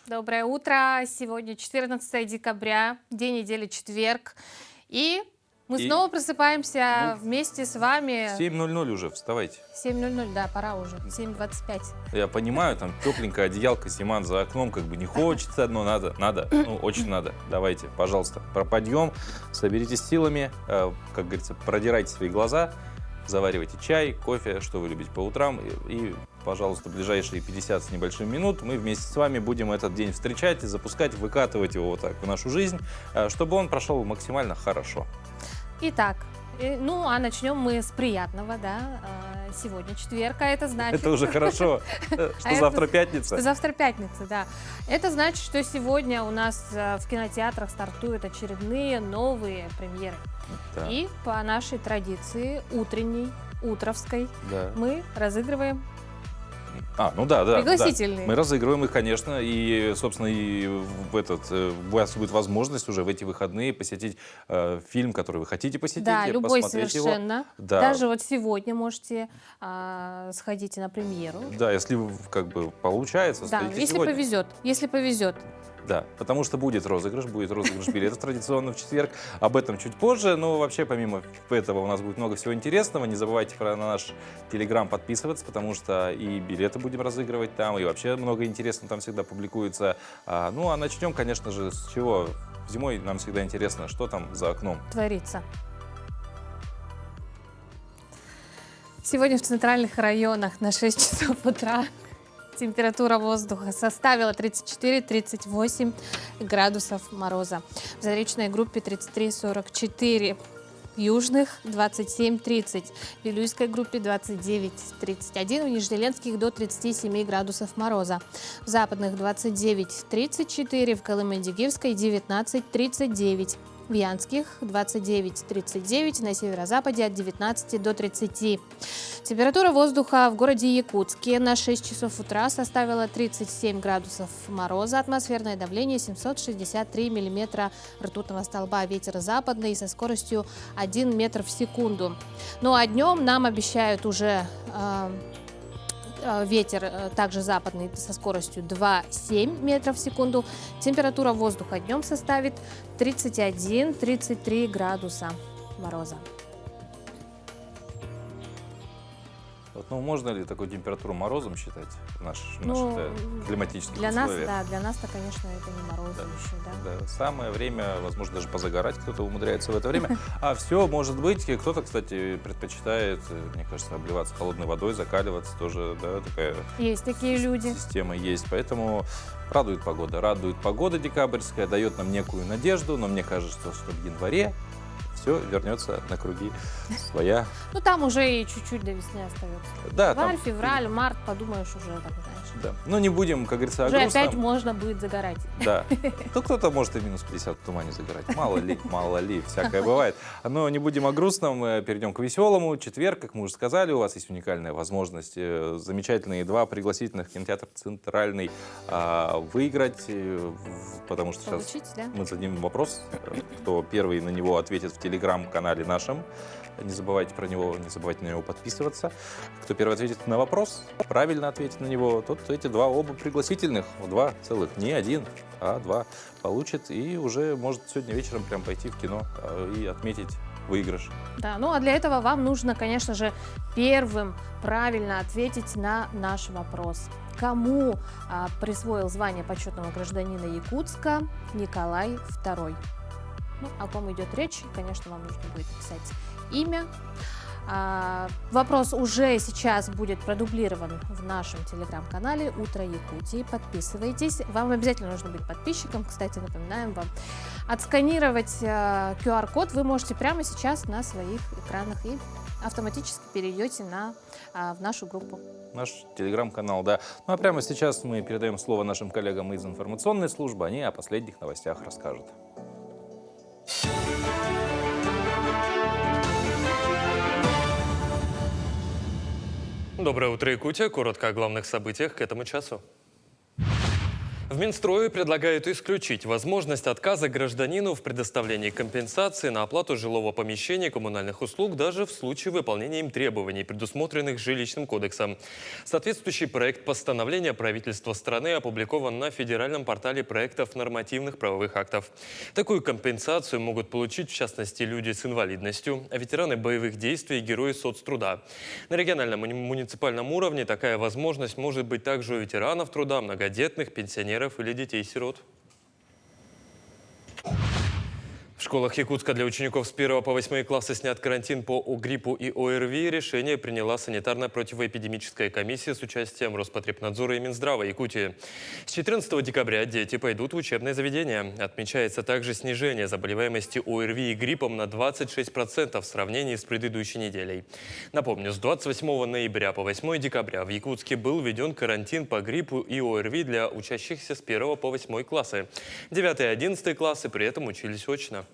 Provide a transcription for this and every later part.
Доброе утро. Сегодня 14 декабря, день недели, четверг. И мы И, снова просыпаемся ну, вместе с вами. 7:00 уже, вставайте. 7:00, да, пора уже. 7:25. Я понимаю, там тепленькая одеялка, зима за окном, как бы не хочется, но надо, ну, очень надо. Давайте, пожалуйста, подъем, соберитесь силами, как говорится, продирайте свои глаза, заваривайте чай, кофе, что вы любите по утрам. И, пожалуйста, ближайшие 50 с небольшим минут мы вместе с вами будем этот день встречать, запускать, выкатывать его вот так в нашу жизнь, чтобы он прошел максимально хорошо. Итак, ну а начнем мы с приятного, да. Сегодня четверг, а это значит... Это уже хорошо, что завтра пятница. Завтра пятница, да. Это значит, что сегодня у нас в кинотеатрах стартуют очередные новые премьеры. Да. И по нашей традиции утренней, утровской, Да. мы разыгрываем Ну да. пригласительные. Мы разыгрываем их, конечно, и, собственно, у вас будет возможность уже в эти выходные посетить фильм, который вы хотите посетить. Да, любой посмотреть совершенно. Его. Да. Даже вот сегодня можете сходить на премьеру. Да, если как бы получается, Да, сходите если сегодня. повезет, если повезет. Да, потому что будет розыгрыш билетов традиционно в четверг. Об этом чуть позже, но вообще помимо этого у нас будет много всего интересного. Не забывайте на наш телеграм подписываться, потому что и билеты будем разыгрывать там, и вообще много интересного там всегда публикуется. Ну а начнем, конечно же, с чего? Зимой нам всегда интересно, что там за окном. Творится. Сегодня в центральных районах на 6 часов утра температура воздуха составила 34-38 градусов мороза. В заречной группе 33-44, в южных 27-30, в Вилюйской группе 29-31, в Нижнеленских до 37 градусов мороза. В западных 29-34, в Колыме-Дигирской 19-39. В Янских 29-39, на северо-западе от 19 до 30. Температура воздуха в городе Якутске на 6 часов утра составила 37 градусов мороза, атмосферное давление 763 миллиметра ртутного столба, ветер западный со скоростью 1 метр в секунду. Ну а днем нам обещают уже... ветер также западный со скоростью 2,7 метров в секунду. Температура воздуха днем составит 31-33 градуса мороза. Ну, можно ли такую температуру морозом считать в наших климатических для нас, условиях? да, для нас-то, конечно, это не морозом еще, да. Да, самое время, возможно, даже позагорать, кто-то умудряется в это время. А все может быть. Кто-то, кстати, предпочитает, мне кажется, обливаться холодной водой, закаливаться тоже, да, такая Есть такие люди. система есть. Поэтому радует погода декабрьская, дает нам некую надежду, но мне кажется, что в январе все вернется на круги своя. Ну, там уже и чуть-чуть до весны остается. Да, Январь, там, февраль, март, подумаешь уже, так, знаешь. да. Но не будем, как говорится, о Уже грустном. опять можно будет загорать. Да. Ну, кто-то может и минус 50 в тумане загорать. Мало ли, всякое бывает. Но не будем о грустном, перейдем к веселому. Четверг, как мы уже сказали, у вас есть уникальная возможность замечательные 2 пригласительных кинотеатра «Центральный» выиграть, потому что Получить, сейчас да? мы зададим вопрос, кто первый на него ответит в телеграм-канале нашем. Не забывайте про него, не забывайте на него подписываться. Кто первый ответит на вопрос, правильно ответит на него, тот эти 2 оба пригласительных, 2 целых, не 1, а 2 получит и уже может сегодня вечером прям пойти в кино и отметить выигрыш. Да, ну а для этого вам нужно, конечно же, первым правильно ответить на наш вопрос. Кому присвоил звание почетного гражданина Якутска Николай II? Ну, о ком идет речь, конечно, вам нужно будет написать имя. Вопрос уже сейчас будет продублирован в нашем телеграм-канале «Утро Якутии». Подписывайтесь. Вам обязательно нужно быть подписчиком. Кстати, напоминаем вам, отсканировать QR-код вы можете прямо сейчас на своих экранах и автоматически перейдете в нашу группу. Наш телеграм-канал, да. Ну а прямо сейчас мы передаем слово нашим коллегам из информационной службы. Они о последних новостях расскажут. Доброе утро, Якутия. Коротко о главных событиях к этому часу. В Минстрое предлагают исключить возможность отказа гражданину в предоставлении компенсации на оплату жилого помещения и коммунальных услуг даже в случае выполнения им требований, предусмотренных Жилищным кодексом. Соответствующий проект постановления правительства страны опубликован на федеральном портале проектов нормативных правовых актов. Такую компенсацию могут получить, в частности, люди с инвалидностью, ветераны боевых действий и герои соцтруда. На региональном и муниципальном уровне такая возможность может быть также у ветеранов труда, многодетных, пенсионеров или детей-сирот. В школах Якутска для учеников с 1 по 8 класса снят карантин по гриппу и ОРВИ. Решение приняла санитарно-противоэпидемическая комиссия с участием Роспотребнадзора и Минздрава Якутии. С 14 декабря дети пойдут в учебное заведение. Отмечается также снижение заболеваемости ОРВИ и гриппом на 26% в сравнении с предыдущей неделей. Напомню, с 28 ноября по 8 декабря в Якутске был введен карантин по гриппу и ОРВИ для учащихся с 1 по 8 классы. 9 и 11 классы при этом учились очно.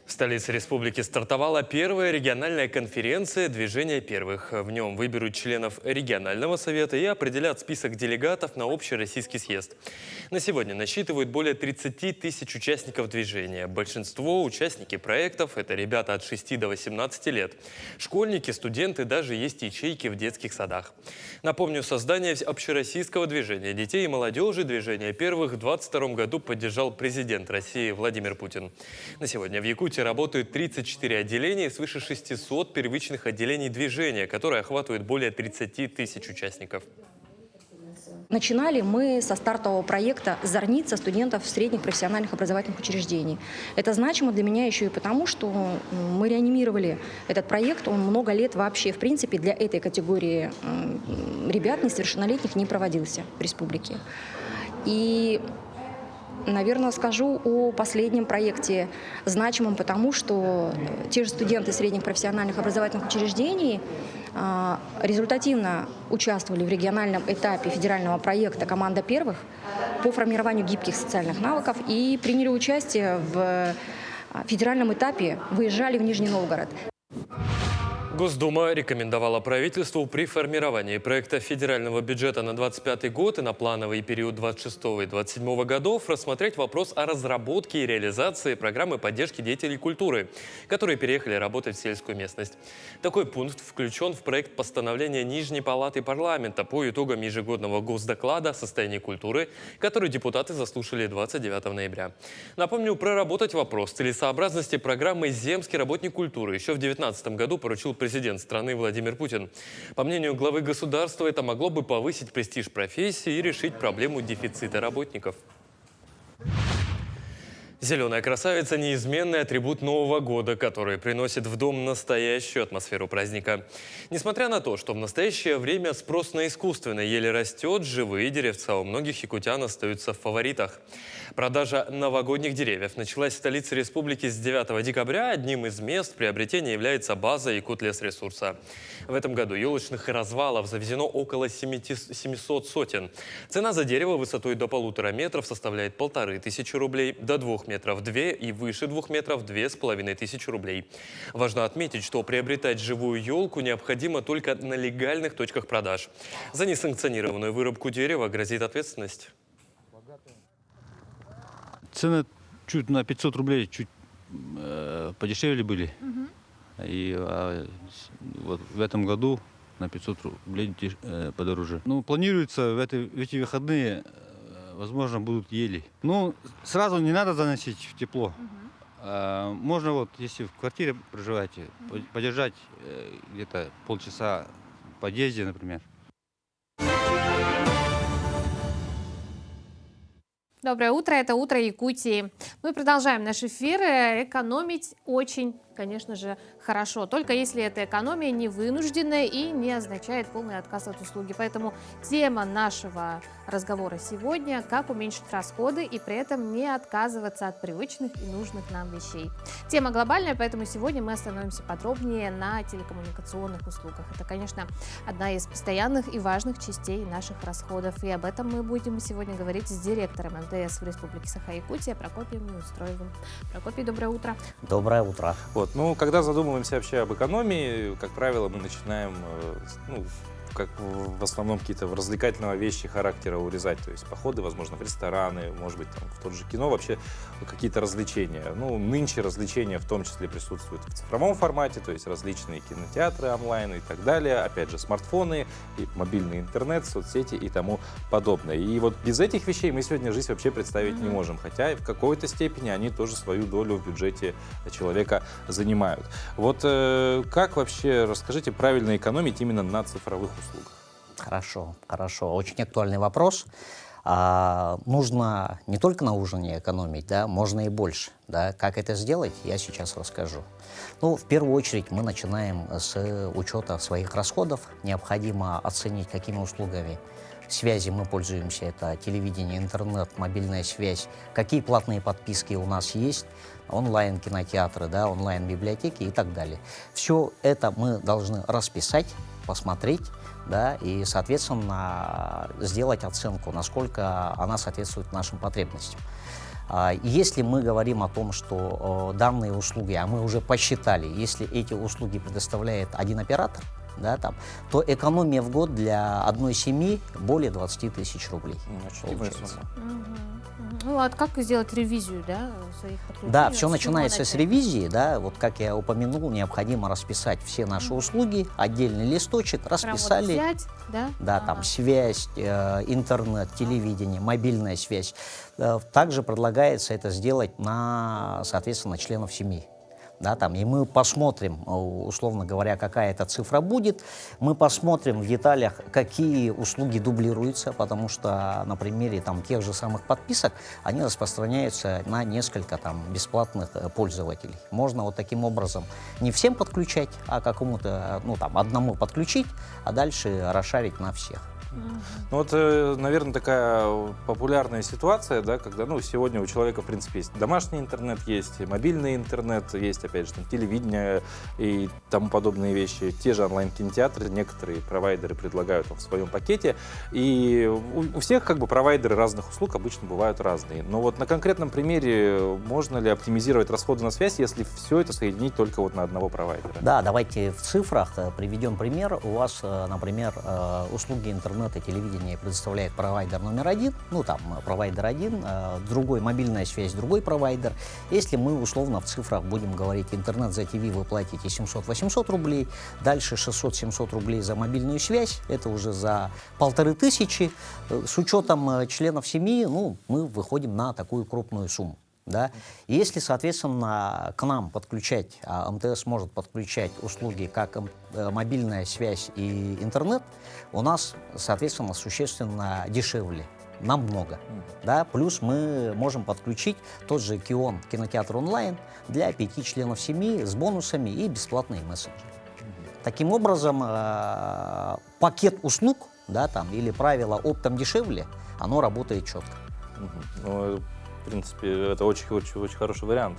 В столице республики стартовала первая региональная конференция «Движение первых». В нем выберут членов регионального совета и определят список делегатов на общероссийский съезд. На сегодня насчитывают более 30 тысяч участников движения. Большинство – участники проектов – это ребята от 6 до 18 лет. Школьники, студенты, даже есть ячейки в детских садах. Напомню, создание общероссийского движения детей и молодежи «Движение первых» в 2022 году поддержал президент России Владимир Путин. На сегодня в Якутии работают 34 отделения и свыше 600 первичных отделений движения, которые охватывают более 30 тысяч участников. Начинали мы со стартового проекта «Зорница» студентов средних профессиональных образовательных учреждений. Это значимо для меня еще и потому, что мы реанимировали этот проект. Он много лет вообще, в принципе, для этой категории ребят несовершеннолетних не проводился в республике. И, наверное, скажу о последнем проекте значимом, потому что те же студенты средних профессиональных образовательных учреждений результативно участвовали в региональном этапе федерального проекта «Команда первых» по формированию гибких социальных навыков и приняли участие в федеральном этапе, выезжали в Нижний Новгород. Госдума рекомендовала правительству при формировании проекта федерального бюджета на 2025 год и на плановый период 2026 и 2027 годов рассмотреть вопрос о разработке и реализации программы поддержки деятелей культуры, которые переехали работать в сельскую местность. Такой пункт включен в проект постановления Нижней палаты парламента по итогам ежегодного госдоклада о состоянии культуры, который депутаты заслушали 29 ноября. Напомню, проработать вопрос целесообразности программы «Земский работник культуры» еще в 2019 году поручил президент страны Владимир Путин. По мнению главы государства, это могло бы повысить престиж профессии и решить проблему дефицита работников. Зеленая красавица – неизменный атрибут Нового года, который приносит в дом настоящую атмосферу праздника. Несмотря на то, что в настоящее время спрос на искусственные ели растет, живые деревца у многих якутян остаются в фаворитах. Продажа новогодних деревьев началась в столице республики с 9 декабря. Одним из мест приобретения является база Якутлесресурса. В этом году елочных развалов завезено около 700 сотен. Цена за дерево высотой до 1,5 метров составляет 1500 рублей, до 2 метров 2 и выше 2 метров 2500 рублей. Важно отметить, что приобретать живую елку необходимо только на легальных точках продаж. За несанкционированную вырубку дерева грозит ответственность. Цены чуть на 500 рублей чуть подешевле были. И вот в этом году на 500 рублей подороже. Ну, планируется в эти выходные, возможно, будут ели. Ну, сразу не надо заносить в тепло. Можно вот, если в квартире проживаете, подержать где-то полчаса в подъезде, например. Доброе утро, это «Утро Якутии». Мы продолжаем наш эфир. Экономить очень, конечно же, хорошо. Только если эта экономия не вынужденная и не означает полный отказ от услуги. Поэтому тема нашего разговора сегодня – как уменьшить расходы и при этом не отказываться от привычных и нужных нам вещей. Тема глобальная, поэтому сегодня мы остановимся подробнее на телекоммуникационных услугах. Это, конечно, одна из постоянных и важных частей наших расходов. И об этом мы будем сегодня говорить с директором МТС в Республике Саха-Якутия Прокопием Неустроевым. Прокопий, доброе утро. Доброе утро. Вот, ну, когда задумываемся вообще об экономии, как правило, мы начинаем как в основном какие-то развлекательные вещи характера урезать, то есть походы, возможно, в рестораны, может быть, там, в тот же кино, вообще какие-то развлечения. Ну, нынче развлечения в том числе присутствуют в цифровом формате, то есть различные кинотеатры онлайн и так далее, опять же, смартфоны, и мобильный интернет, соцсети и тому подобное. И вот без этих вещей мы сегодня жизнь вообще представить не можем, хотя в какой-то степени они тоже свою долю в бюджете человека занимают. Вот как вообще, расскажите, правильно экономить именно на цифровых услугах? Хорошо, хорошо. Очень актуальный вопрос. Нужно не только на ужине экономить, да, можно и больше. Да. Как это сделать, я сейчас расскажу. Ну, в первую очередь мы начинаем с учета своих расходов. Необходимо оценить, какими услугами связи мы пользуемся. Это телевидение, интернет, мобильная связь. Какие платные подписки у нас есть, онлайн-кинотеатры, да, онлайн-библиотеки и так далее. Все это мы должны расписать, посмотреть, да, и, соответственно, сделать оценку, насколько она соответствует нашим потребностям. Если мы говорим о том, что данные услуги, а мы уже посчитали, если эти услуги предоставляет один оператор, да, там, то экономия в год для одной семьи более 20 тысяч рублей. Получается. Ну, а как сделать ревизию, да, своих потреблений? Да, все начинается с ревизии, да, вот как я упомянул, необходимо расписать все наши услуги, отдельный листочек, расписали. Прям вот взять, да? Да, там связь, интернет, телевидение, мобильная связь. Также предлагается это сделать на, соответственно, членов семьи. Да, там, и мы посмотрим, условно говоря, какая эта цифра будет. Мы посмотрим в деталях, какие услуги дублируются, потому что на примере там, тех же самых подписок они распространяются на несколько там, бесплатных пользователей. Можно вот таким образом не всем подключать, а какому-то, ну, там, одному подключить, а дальше расшарить на всех. Ну вот, наверное, такая популярная ситуация, да, когда, ну, сегодня у человека, в принципе, есть домашний интернет, есть мобильный интернет, есть, опять же, там, телевидение и тому подобные вещи. Те же онлайн-кинотеатры, некоторые провайдеры предлагают в своем пакете. И у всех, как бы, провайдеры разных услуг обычно бывают разные. Но вот на конкретном примере можно ли оптимизировать расходы на связь, если все это соединить только вот на одного провайдера? Да, давайте в цифрах приведем пример. У вас, например, услуги интернета и телевидения предоставляет провайдер номер один, ну там провайдер один, другой мобильная связь, другой провайдер. Если мы условно в цифрах будем говорить, интернет за ТВ вы платите 700-800 рублей, дальше 600-700 рублей за мобильную связь, это уже за 1500. С учетом членов семьи, ну, мы выходим на такую крупную сумму. Да? И если, соответственно, к нам подключать, а МТС может подключать услуги, как мобильная связь и интернет, у нас, соответственно, существенно дешевле, намного. Да? Плюс мы можем подключить тот же Кион, кинотеатр онлайн, для 5 членов семьи с бонусами и бесплатные мессенджеры. Таким образом, пакет услуг, да, там, или правило оптом дешевле, оно работает четко. В принципе, это очень хороший вариант.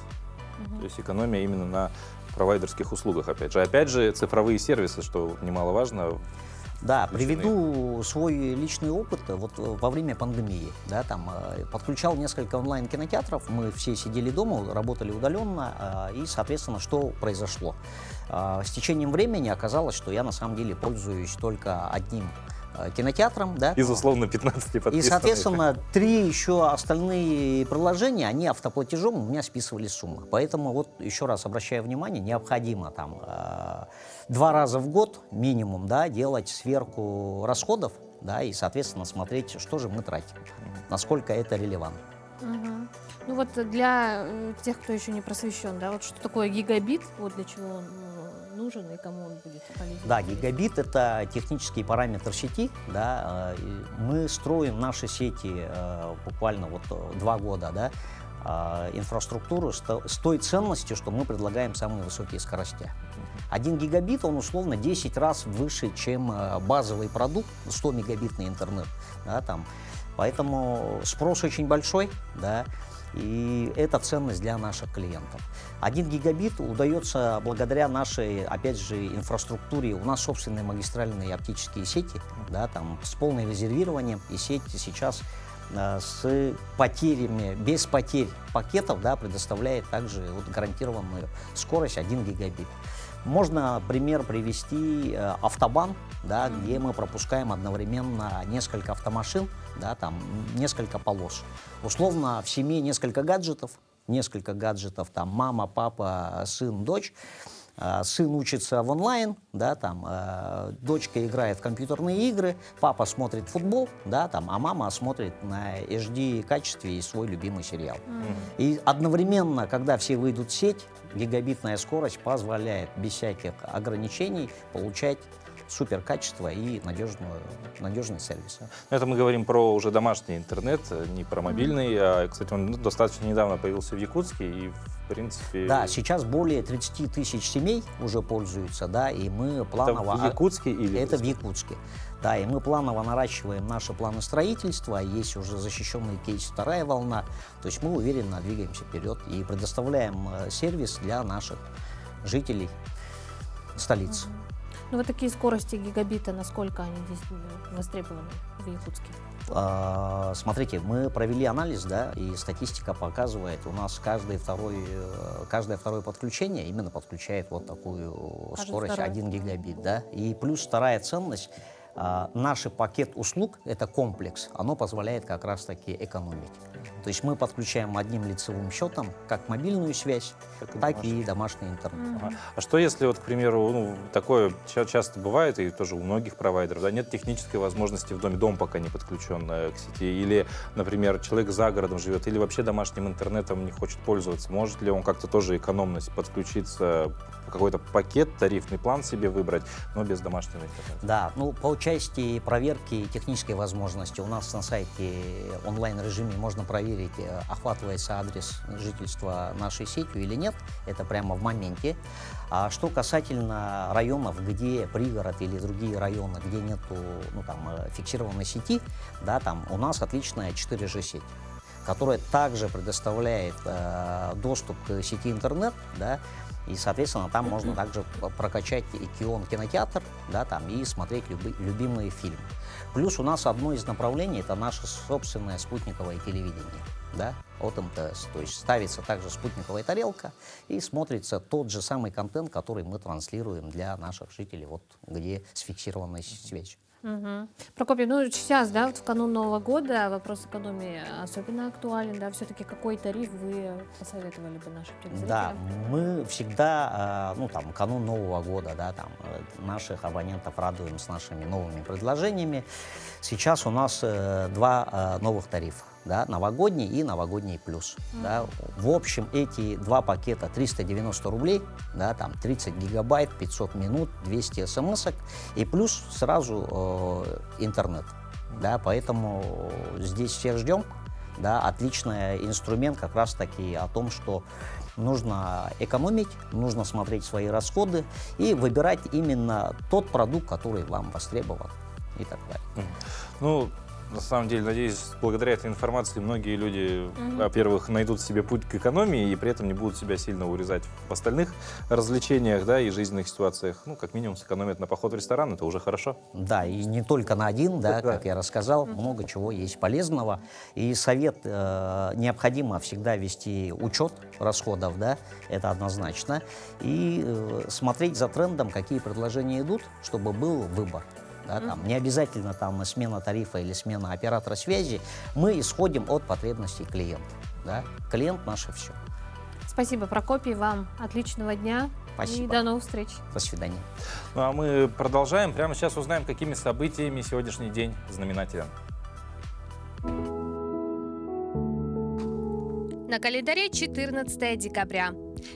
То есть экономия именно на провайдерских услугах, опять же. Опять же, цифровые сервисы, что немаловажно. Да, приведу свой личный опыт. Вот во время пандемии, да, там, подключал несколько онлайн-кинотеатров, мы все сидели дома, работали удаленно, и, соответственно, что произошло? С течением времени оказалось, что я на самом деле пользуюсь только одним кинотеатром, да. Из условно 15 подписанных. И, соответственно, 3 еще остальные приложения, они автоплатежом у меня списывали суммы. Поэтому вот еще раз обращаю внимание, необходимо там 2 раза в год минимум, да, делать сверку расходов, да, и, соответственно, смотреть, что же мы тратим, насколько это релевантно. Ну вот для тех, кто еще не просвещен, да, вот что такое гигабит, вот для чего он нужен и кому он будет полезен? Да, гигабит — это технический параметр сети, да, мы строим наши сети буквально вот 2 года, да, инфраструктуру с той ценностью, что мы предлагаем самые высокие скорости. 1 гигабит, он условно 10 раз выше, чем базовый продукт, 100-мегабитный интернет, да, там. Поэтому спрос очень большой, да, и это ценность для наших клиентов. 1 гигабит удается благодаря нашей, опять же, инфраструктуре. У нас собственные магистральные оптические сети, да, там, с полным резервированием, и сеть сейчас с потерями, без потерь пакетов, да, предоставляет также вот гарантированную скорость 1 гигабит. Можно пример привести автобан, да, где мы пропускаем одновременно несколько автомашин, да, там несколько полос. Условно в семье несколько гаджетов, там мама, папа, сын, дочь. Сын учится в онлайн, да, там, дочка играет в компьютерные игры, папа смотрит футбол, да, там, а мама смотрит на HD качестве и свой любимый сериал. И одновременно, когда все выйдут в сеть, гигабитная скорость позволяет без всяких ограничений получать супер качество и надежный сервис. Это мы говорим про уже домашний интернет, не про мобильный. Кстати, он достаточно недавно появился в Якутске и, в принципе... Да, сейчас более 30 тысяч семей уже пользуются, да, и мы планово... Это в Якутске или... Это в Якутске. Да, и мы планово наращиваем наши планы строительства, есть уже защищенный кейс «Вторая волна», то есть мы уверенно двигаемся вперед и предоставляем сервис для наших жителей столицы. Ну, вот такие скорости гигабита, насколько они здесь востребованы в Якутске? Смотрите, мы провели анализ, да, и статистика показывает, у нас каждое второе подключение именно подключает вот такую скорость 1 гигабит, да, и плюс вторая ценность, наш пакет услуг, это комплекс, оно позволяет как раз-таки экономить. То есть мы подключаем одним лицевым счетом как мобильную связь, так и домашний интернет. А что если, вот, к примеру, ну, такое часто бывает, и тоже у многих провайдеров, да, нет технической возможности в доме, дом пока не подключен к сети, или, например, человек за городом живет, или вообще домашним интернетом не хочет пользоваться, может ли он как-то тоже экономность подключиться, какой-то пакет, тарифный план себе выбрать, но без домашнего интернета? Да, ну, по части проверки технической возможности у нас на сайте онлайн-режиме можно проверить, охватывается адрес жительства нашей сетью или нет, это прямо в моменте. А что касательно районов, где пригород или другие районы, где нету, ну, там, фиксированной сети, да, там у нас отличная 4G-сеть, которая также предоставляет доступ к сети интернет, да, и, соответственно, там можно также прокачать и кинотеатр, да, там, и смотреть любимые фильмы. Плюс у нас одно из направлений – это наше собственное спутниковое телевидение, да, от МТС. То есть ставится также спутниковая тарелка и смотрится тот же самый контент, который мы транслируем для наших жителей, вот где с фиксированной связью. Прокопий, ну сейчас, да, в канун Нового года вопрос экономии особенно актуален, да, все-таки какой тариф вы посоветовали бы нашим телезрителям? Да, мы всегда, ну, там, канун Нового года, да, там, наших абонентов радуем с нашими новыми предложениями. Сейчас у нас два новых тарифа, да, новогодний и новогодний плюс. Да. В общем, эти два пакета 390 рублей, да, там 30 гигабайт, 500 минут, 200 смс-ок и плюс сразу интернет. Да, поэтому здесь всех ждем. Да, отличный инструмент как раз-таки о том, что нужно экономить, нужно смотреть свои расходы и выбирать именно тот продукт, который вам востребован и так далее. Ну, на самом деле, надеюсь, благодаря этой информации многие люди, во-первых, найдут себе путь к экономии и при этом не будут себя сильно урезать в остальных развлечениях, да, и жизненных ситуациях. Ну, как минимум, сэкономят на поход в ресторан, это уже хорошо. Да, и не только на один, да, как я рассказал, много чего есть полезного. И совет, необходимо всегда вести учет расходов, да, это однозначно. И смотреть за трендом, какие предложения идут, чтобы был выбор. Да, там, не обязательно там, смена тарифа или смена оператора связи. Мы исходим от потребностей клиента. Да? Клиент наше все. Спасибо, Прокопий, вам отличного дня. Спасибо. И до новых встреч. До свидания. Ну а мы продолжаем. Прямо сейчас узнаем, какими событиями сегодняшний день знаменателен. На календаре 14 декабря.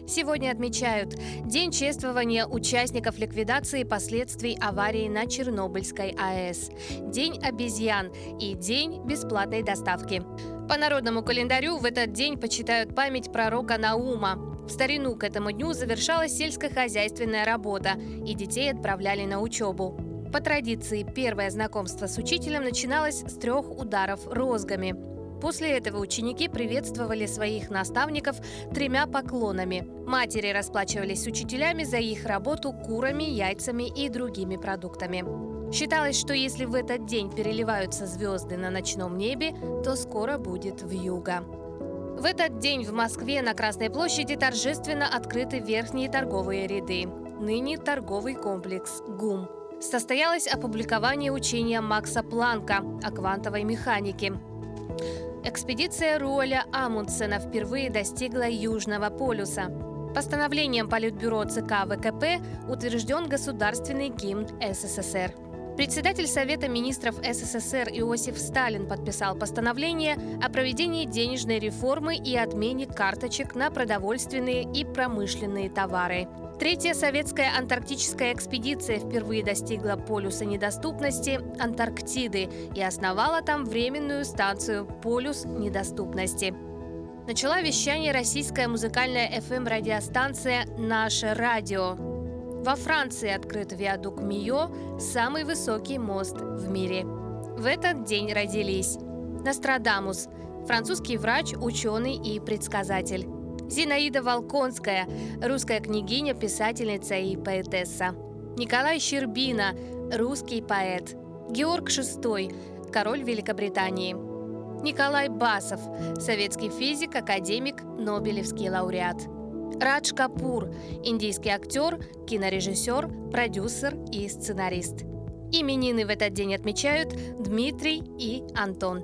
Сегодня отмечают День чествования участников ликвидации последствий аварии на Чернобыльской АЭС, День обезьян и День бесплатной доставки. По народному календарю в этот день почитают память пророка Наума. В старину к этому дню завершалась сельскохозяйственная работа, и детей отправляли на учебу. По традиции, первое знакомство с учителем начиналось с 3 ударов розгами. После этого ученики приветствовали своих наставников 3 поклонами. Матери расплачивались с учителями за их работу курами, яйцами и другими продуктами. Считалось, что если в этот день переливаются звезды на ночном небе, то скоро будет вьюга. В этот день в Москве на Красной площади торжественно открыты верхние торговые ряды. ныне торговый комплекс ГУМ. Состоялось опубликование учения Макса Планка о квантовой механике. Экспедиция Руоля Амундсена впервые достигла Южного полюса. Постановлением Политбюро ЦК ВКП утвержден государственный гимн СССР. Председатель Совета министров СССР Иосиф Сталин подписал постановление о проведении денежной реформы и отмене карточек на продовольственные и промышленные товары. Третья советская антарктическая экспедиция впервые достигла полюса недоступности Антарктиды и основала там временную станцию «Полюс недоступности». Начала вещание российская музыкальная FM-радиостанция «Наше радио». Во Франции открыт виадук Мийо, самый высокий мост в мире. В этот день родились Нострадамус, французский врач, ученый и предсказатель. Зинаида Волконская, русская княгиня, писательница и поэтесса. Николай Щербина, русский поэт. Георг VI, король Великобритании. Николай Басов, советский физик, академик, нобелевский лауреат. Радж Капур, индийский актер, кинорежиссер, продюсер и сценарист. Именины в этот день отмечают Дмитрий и Антон.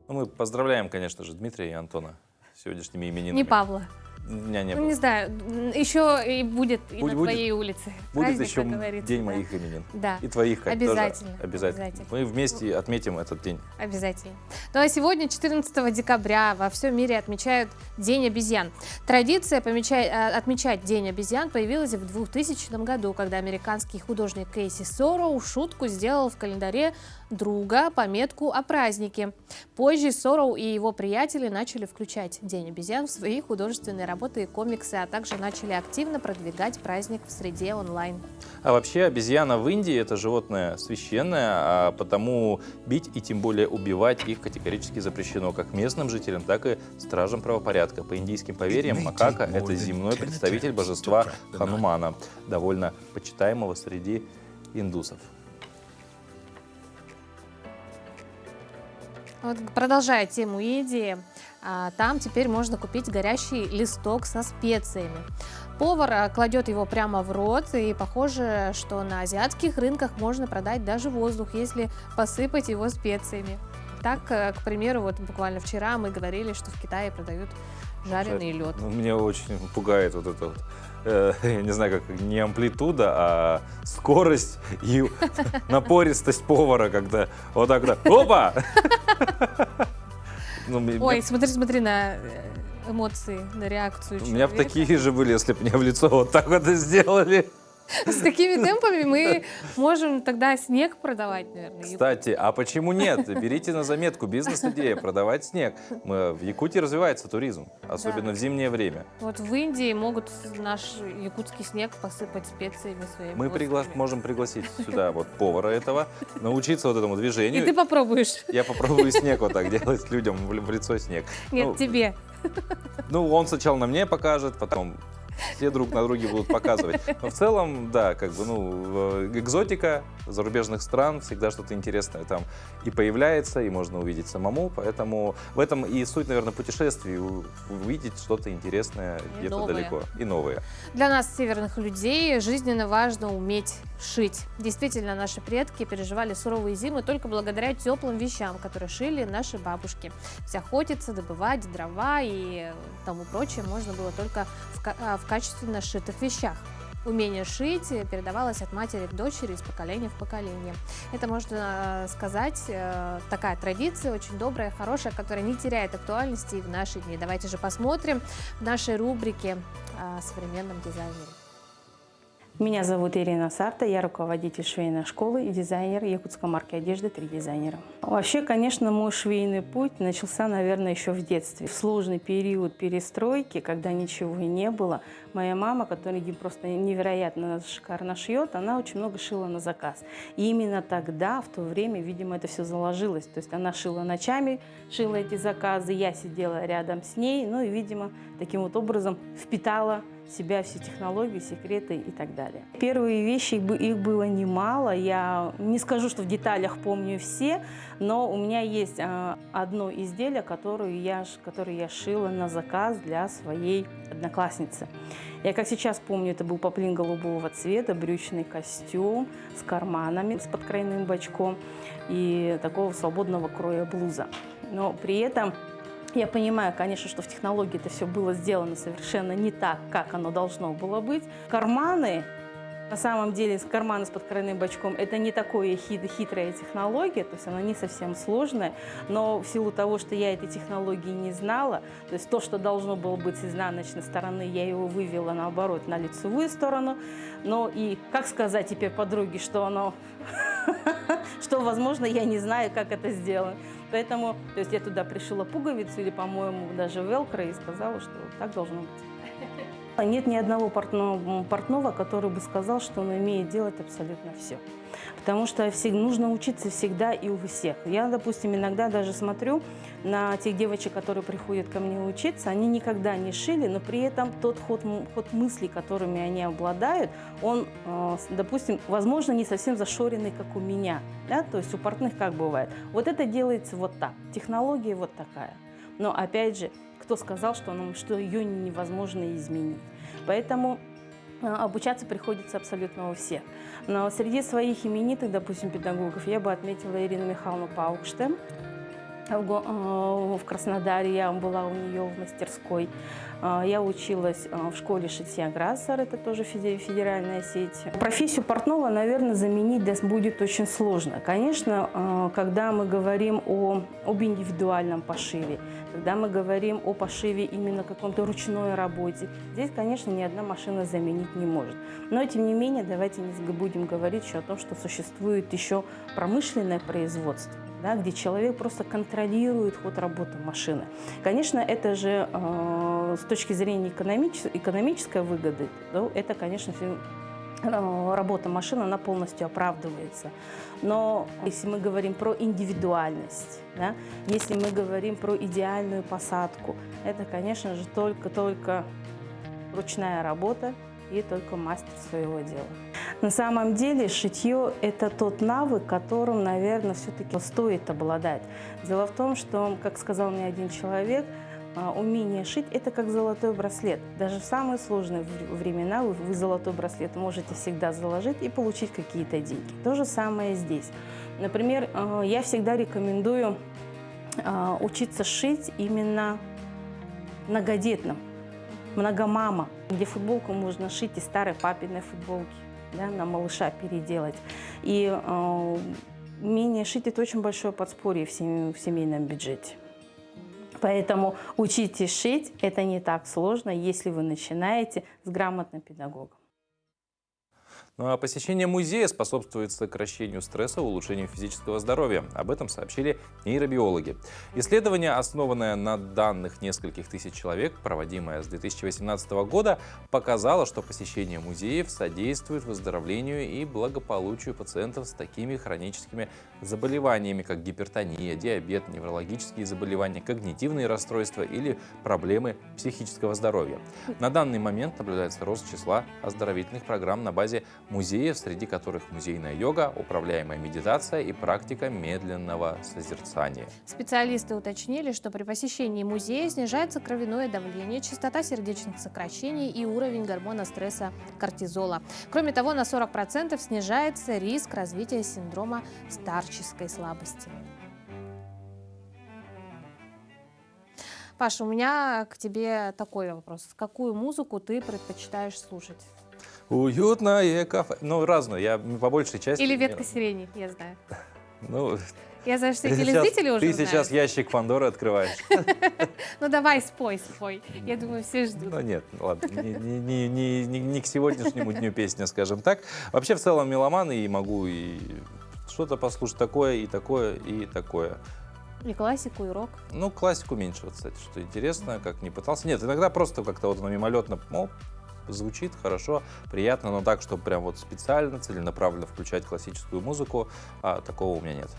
Ну, мы поздравляем, конечно же, Дмитрия и Антона с сегодняшними именинами. Не Павла. У меня не Ну, было. не знаю, еще и будет и на Будет. твоей улице. Будет Праздник, еще как говорится, день да. моих именин. Да. И твоих, Кать, Обязательно, тоже. Обязательно. обязательно. Мы вместе отметим этот день. Обязательно. Ну а сегодня, 14 декабря, во всем мире отмечают День обезьян. Традиция отмечать День обезьян появилась в 2000 году, когда американский художник Кейси Сороу в шутку сделал в календаре друга пометку о празднике. Позже Сороу и его приятели начали включать День обезьян в свои художественные работы и комиксы, а также начали активно продвигать праздник в среде онлайн. А вообще обезьяна в Индии — это животное священное, а потому бить и тем более убивать их категорически запрещено как местным жителям, так и стражам правопорядка. По индийским поверьям, макака — это земной представитель божества Ханумана, довольно почитаемого среди индусов. Вот, продолжая тему Индии, там теперь можно купить горящий листок со специями. Повар кладет его прямо в рот, и похоже, что на азиатских рынках можно продать даже воздух, если посыпать его специями. Так, к примеру, вот буквально вчера мы говорили, что в Китае продают жареный лед. Ну, меня очень пугает вот это вот, я не знаю, как не амплитуда, а скорость и напористость повара, когда вот так вот, опа! Ну, Ой, смотри на эмоции, на реакцию у меня бы человека. такие же были, если бы мне в лицо вот так вот и сделали. С такими темпами мы можем тогда снег продавать, наверное. Кстати, а почему нет? Берите на заметку, бизнес-идея, продавать снег. В Якутии развивается туризм, особенно Да. в зимнее время. Вот в Индии могут наш якутский снег посыпать специями своими. Мы острыми. можем пригласить сюда вот повара этого, научиться вот этому И движению. ты попробуешь. Я попробую снег вот так делать людям в лицо снег. Нет, Ну, тебе. Ну, он сначала на мне покажет, потом все друг на друге будут показывать. Но в целом, да, как бы, экзотика зарубежных стран, всегда что-то интересное там и появляется, и можно увидеть самому. Поэтому в этом и суть, наверное, путешествий, увидеть что-то интересное И где-то новое. далеко. И новое. Для нас, северных людей, жизненно важно уметь шить. Действительно, наши предки переживали суровые зимы только благодаря теплым вещам, которые шили наши бабушки. Ведь охотиться, добывать дрова и тому прочее можно было только в качественно сшитых вещах. Умение шить передавалось от матери к дочери из поколения в поколение. Это, можно сказать, такая традиция, очень добрая, хорошая, которая не теряет актуальности и в наши дни. Давайте же посмотрим в нашей рубрике о современном дизайнере. Меня зовут Ирина Сарта, я руководитель швейной школы и дизайнер якутской марки одежды «Три дизайнера». Вообще, конечно, мой швейный путь начался, наверное, еще в детстве. В сложный период перестройки, когда ничего и не было, моя мама, которая просто невероятно шикарно шьет, она очень много шила на заказ. И именно тогда, в то время, видимо, это все заложилось. То есть она шила ночами, шила эти заказы, я сидела рядом с ней, ну и, видимо, таким вот образом впитала себя все технологии, секреты и так далее. Первые вещи, их было немало. Я не скажу, что в деталях помню все, но у меня есть одно изделие, которое я шила на заказ для своей одноклассницы. Я как сейчас помню, это был поплин голубого цвета, брючный костюм с карманами, с подкройным бачком и такого свободного кроя блуза. Но при этом я понимаю, конечно, что в технологии это все было сделано совершенно не так, как оно должно было быть. Карманы, на самом деле, карманы с подкройным бачком – это не такая хитрая технология, то есть она не совсем сложная, но в силу того, что я этой технологии не знала, то есть то, что должно было быть с изнаночной стороны, я его вывела, наоборот, на лицевую сторону. Но и как сказать теперь подруге, что оно, что, возможно, я не знаю, как это сделано. Поэтому, то есть я туда пришила пуговицу или, по-моему, даже велкро и сказала, что так должно быть. Нет ни одного портного, который бы сказал, что он умеет делать абсолютно все. Потому что нужно учиться всегда и у всех. Я, допустим, иногда даже смотрю на тех девочек, которые приходят ко мне учиться, они никогда не шили, но при этом тот ход мыслей, которыми они обладают, он, допустим, возможно, не совсем зашоренный, как у меня. Да? То есть у портных как бывает. Вот это делается вот так. Технология вот такая. Но опять же, кто сказал, что ее невозможно изменить? Поэтому обучаться приходится абсолютно у всех. Но среди своих именитых, допустим, педагогов я бы отметила Ирину Михайловну Паукштем. В Краснодаре я была у нее в мастерской. Я училась в школе шитья Грассер, это тоже федеральная сеть. Профессию портного, наверное, заменить будет очень сложно. Конечно, когда мы говорим об индивидуальном пошиве, когда мы говорим о пошиве именно каком-то ручной работе, здесь, конечно, ни одна машина заменить не может. Но, тем не менее, давайте не будем говорить еще о том, что существует еще промышленное производство, да, где человек просто контролирует ход работы машины. Конечно, это же с точки зрения экономической выгоды, да, это, конечно, работа машины, она полностью оправдывается. Но если мы говорим про индивидуальность, да, если мы говорим про идеальную посадку, это, конечно же, только ручная работа и только мастер своего дела. На самом деле шитье – это тот навык, которым, наверное, все-таки стоит обладать. Дело в том, что, как сказал мне один человек, умение шить – это как золотой браслет. Даже в самые сложные времена вы золотой браслет можете всегда заложить и получить какие-то деньги. То же самое здесь. Например, я всегда рекомендую учиться шить именно многодетным, многомама, где футболку можно шить из старой папиной футболки, да, на малыша переделать. И умение шить – это очень большое подспорье в семейном бюджете. Поэтому учитесь шить, это не так сложно, если вы начинаете с грамотным педагогом. Ну а посещение музея способствует сокращению стресса и улучшению физического здоровья. Об этом сообщили нейробиологи. Исследование, основанное на данных нескольких тысяч человек, проводимое с 2018 года, показало, что посещение музеев содействует выздоровлению и благополучию пациентов с такими хроническими заболеваниями, как гипертония, диабет, неврологические заболевания, когнитивные расстройства или проблемы психического здоровья. На данный момент наблюдается рост числа оздоровительных программ на базе музеев, среди которых музейная йога, управляемая медитация и практика медленного созерцания. Специалисты уточнили, что при посещении музея снижается кровяное давление, частота сердечных сокращений и уровень гормона стресса кортизола. Кроме того, на 40% снижается риск развития синдрома старческой слабости. Паша, у меня к тебе такой вопрос. Какую музыку ты предпочитаешь слушать? Уютное кафе. Ну, разную. Я по большей части... Или ветка сирени, я знаю. Ну, Я знаю, что телезрители уже ты знают. сейчас ящик Пандоры открываешь. Ну давай, спой. Я думаю, все ждут. Ну нет, ладно, не к сегодняшнему дню песня, скажем так. Вообще, в целом, меломан, и могу и что-то послушать такое, и такое, и такое. И классику, и рок. Ну, классику меньше, вот, кстати, что интересно, как не пытался. Нет, иногда просто как-то вот мимолетно, звучит хорошо, приятно, но так, чтобы прям вот специально, целенаправленно включать классическую музыку, такого у меня нет.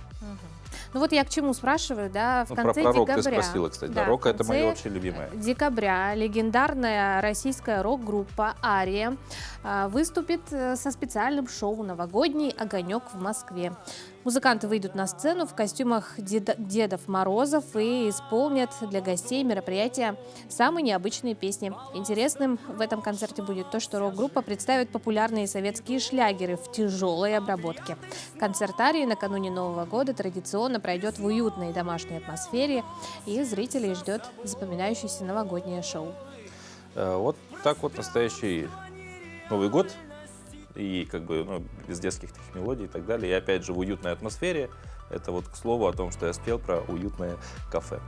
Ну вот я к чему спрашиваю, да, в Ну, конце про рок декабря. ты спросила, кстати. Да, Да, рок в это мое конце вообще любимое. декабря легендарная российская рок-группа «Ария» выступит со специальным шоу «Новогодний огонек» в Москве. Музыканты выйдут на сцену в костюмах Дедов Морозов и исполнят для гостей мероприятия самые необычные песни. Интересным в этом концерте будет то, что рок-группа представит популярные советские шлягеры в тяжелой обработке. Концерт «Арии» накануне Нового года традиционно пройдет в уютной домашней атмосфере, и зрителей ждет запоминающееся новогоднее шоу. Вот так вот настоящий Новый год. И как бы без детских таких мелодий и так далее. И опять же в уютной атмосфере. Это вот к слову о том, что я спел про уютное кафе.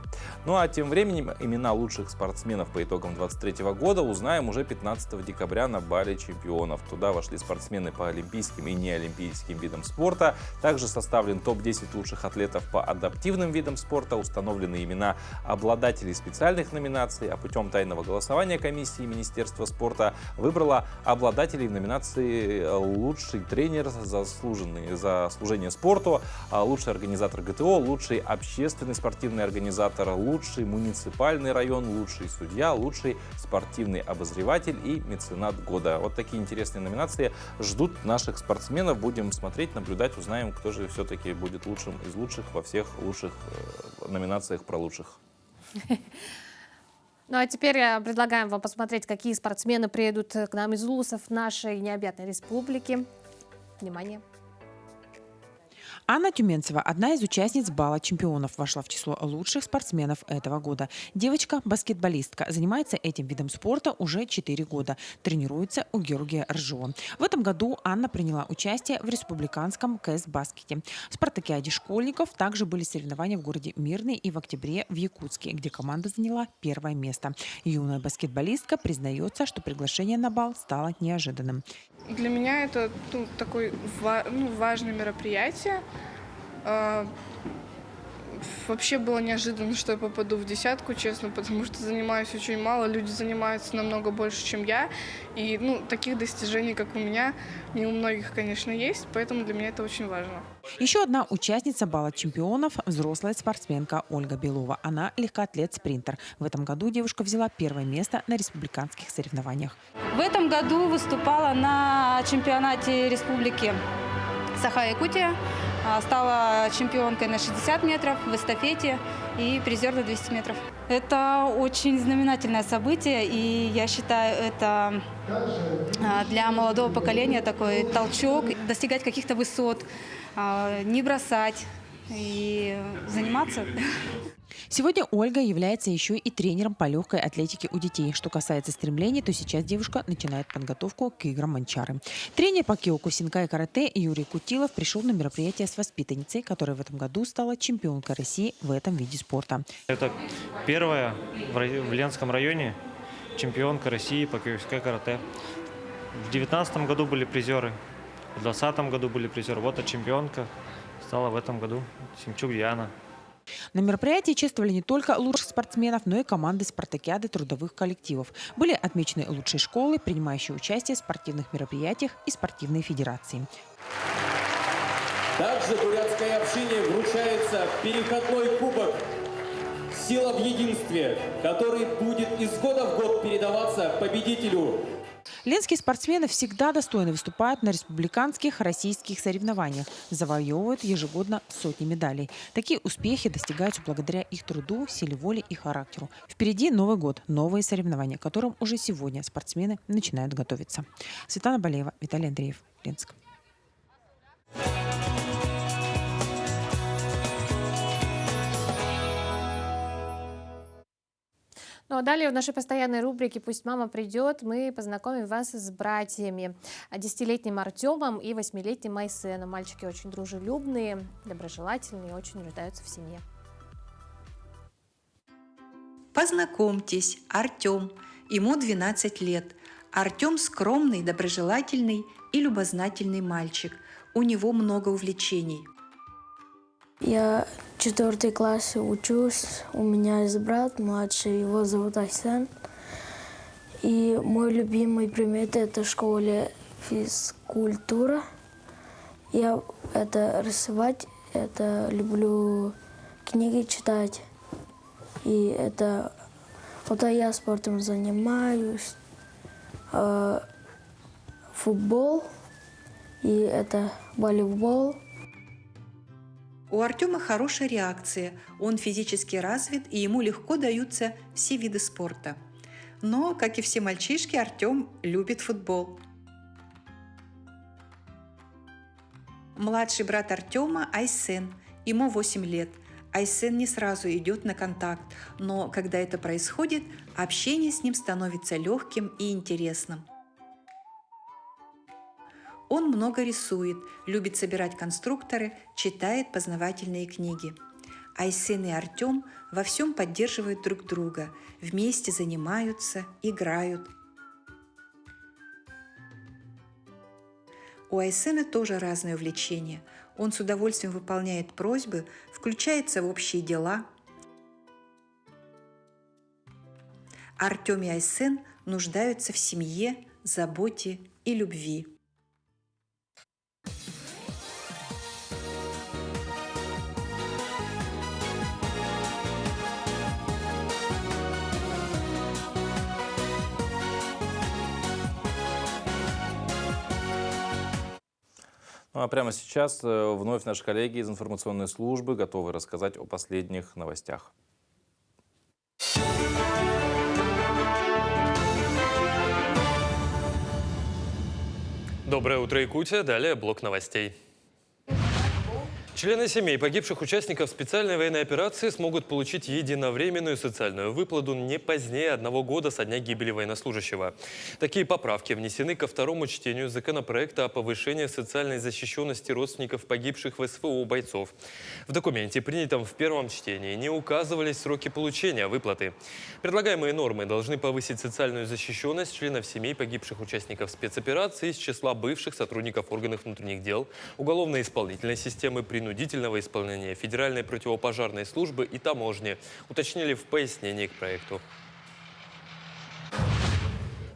Ну а тем временем имена лучших спортсменов по итогам 2023 года узнаем уже 15 декабря на Бале чемпионов. Туда вошли спортсмены по олимпийским и неолимпийским видам спорта. Также составлен топ-10 лучших атлетов по адаптивным видам спорта. Установлены имена обладателей специальных номинаций. А путем тайного голосования комиссии Министерства спорта выбрала обладателей в номинации «Лучший тренер, заслуженный за служение спорту», «Лучший организатор ГТО», «Лучший общественный спортивный организатор», «Лучший муниципальный район», «Лучший судья», «Лучший спортивный обозреватель» и «Меценат года». Вот такие интересные номинации ждут наших спортсменов. Будем смотреть, наблюдать, узнаем, кто же все-таки будет лучшим из лучших во всех лучших номинациях про лучших. Ну а теперь предлагаем вам посмотреть, какие спортсмены приедут к нам из вузов нашей необъятной республики. Внимание! Анна Тюменцева, одна из участниц Бала чемпионов, вошла в число лучших спортсменов этого года. Девочка-баскетболистка, занимается этим видом спорта уже 4 года. Тренируется у Георгия Ржева. В этом году Анна приняла участие в республиканском КС-баскете. В спартакиаде школьников также были соревнования в городе Мирный и в октябре в Якутске, где команда заняла 1 место. Юная баскетболистка признается, что приглашение на бал стало неожиданным. Для меня это такое важное мероприятие. Вообще было неожиданно, что я попаду в десятку, честно, потому что занимаюсь очень мало, люди занимаются намного больше, чем я. И таких достижений, как у меня, не у многих, конечно, есть, поэтому для меня это очень важно. Еще одна участница Бала чемпионов – взрослая спортсменка Ольга Белова. Она легкоатлет-спринтер. В этом году девушка взяла 1 место на республиканских соревнованиях. В этом году выступала на чемпионате республики Саха-Якутия. Стала чемпионкой на 60 метров в эстафете и призер на 200 метров. Это очень знаменательное событие, и я считаю, это для молодого поколения такой толчок, достигать каких-то высот, не бросать и заниматься. Сегодня Ольга является еще и тренером по легкой атлетике у детей. Что касается стремлений, то сейчас девушка начинает подготовку к играм Манчары. Тренер по киокусинкай и карате Юрий Кутилов пришел на мероприятие с воспитанницей, которая в этом году стала чемпионкой России в этом виде спорта. Это первая в Ленском районе чемпионка России по киокусинкай и карате. В 2019 году были призеры, в 2020 году были призеры. Вот эта чемпионка стала в этом году Семчук Диана. На мероприятии чествовали не только лучших спортсменов, но и команды спартакиады трудовых коллективов. Были отмечены лучшие школы, принимающие участие в спортивных мероприятиях и спортивные федерации. Также бурятской общине вручается переходной кубок «Сила в единстве», который будет из года в год передаваться победителю. Ленские спортсмены всегда достойно выступают на республиканских российских соревнованиях, завоевывают ежегодно сотни медалей. Такие успехи достигаются благодаря их труду, силе воли и характеру. Впереди Новый год, новые соревнования, к которым уже сегодня спортсмены начинают готовиться. Светлана Балеева, Виталий Андреев, Ленск. Ну а далее в нашей постоянной рубрике «Пусть мама придет» мы познакомим вас с братьями. 10-летним Артемом и 8-летним Майсеном. Мальчики очень дружелюбные, доброжелательные, очень нуждаются в семье. Познакомьтесь, Артем. Ему 12 лет. Артем скромный, доброжелательный и любознательный мальчик. У него много увлечений. Я 4 классе учусь, у меня есть брат младший, его зовут Айсен. И мой любимый предмет это в школе физкультура. Я это рисовать, это люблю книги читать. И это вот я спортом занимаюсь. Футбол и это волейбол. У Артема хорошая реакция, он физически развит и ему легко даются все виды спорта. Но, как и все мальчишки, Артем любит футбол. Младший брат Артема Айсен, ему 8 лет. Айсен не сразу идет на контакт, но когда это происходит, общение с ним становится легким и интересным. Он много рисует, любит собирать конструкторы, читает познавательные книги. Айсен и Артем во всем поддерживают друг друга, вместе занимаются, играют. У Айсена тоже разные увлечения. Он с удовольствием выполняет просьбы, включается в общие дела. Артем и Айсен нуждаются в семье, заботе и любви. Ну а прямо сейчас вновь наши коллеги из информационной службы готовы рассказать о последних новостях. Доброе утро, Якутия. Далее блок новостей. Члены семей погибших участников специальной военной операции смогут получить единовременную социальную выплату не позднее 1 года со дня гибели военнослужащего. Такие поправки внесены ко второму чтению законопроекта о повышении социальной защищенности родственников погибших в СВО бойцов. В документе, принятом в первом чтении, не указывались сроки получения выплаты. Предлагаемые нормы должны повысить социальную защищенность членов семей погибших участников спецоперации из числа бывших сотрудников органов внутренних дел, уголовно-исполнительной системы, принудительного исполнения Федеральной противопожарной службы и таможни, уточнили в пояснении к проекту.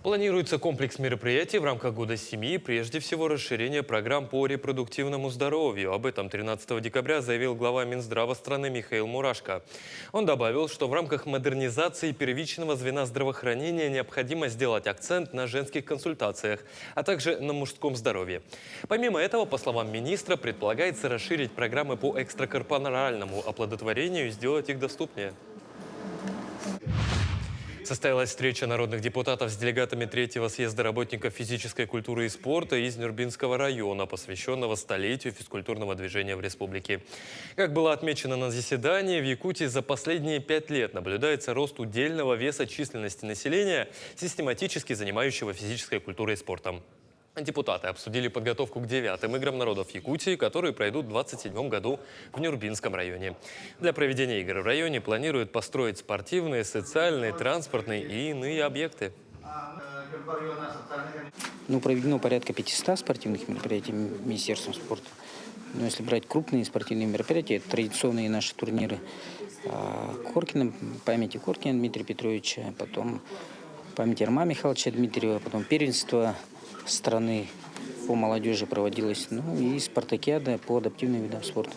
Планируется комплекс мероприятий в рамках Года семьи, прежде всего расширение программ по репродуктивному здоровью. Об этом 13 декабря заявил глава Минздрава страны Михаил Мурашко. Он добавил, что в рамках модернизации первичного звена здравоохранения необходимо сделать акцент на женских консультациях, а также на мужском здоровье. Помимо этого, по словам министра, предполагается расширить программы по экстракорпоральному оплодотворению и сделать их доступнее. Состоялась встреча народных депутатов с делегатами 3-го съезда работников физической культуры и спорта из Нюрбинского района, посвященного столетию физкультурного движения в республике. Как было отмечено на заседании, в Якутии за последние 5 лет наблюдается рост удельного веса численности населения, систематически занимающего физической культурой и спортом. Депутаты обсудили подготовку к 9-м играм народов Якутии, которые пройдут в 2027 году в Нюрбинском районе. Для проведения игр в районе планируют построить спортивные, социальные, транспортные и иные объекты. Проведено порядка 500 спортивных мероприятий Министерством спорта. Но если брать крупные спортивные мероприятия, это традиционные наши турниры Коркина, памяти Коркина Дмитрия Петровича, потом памяти Арма Михайловича Дмитриева, потом первенство страны по молодежи проводилось, и спартакиада по адаптивным видам спорта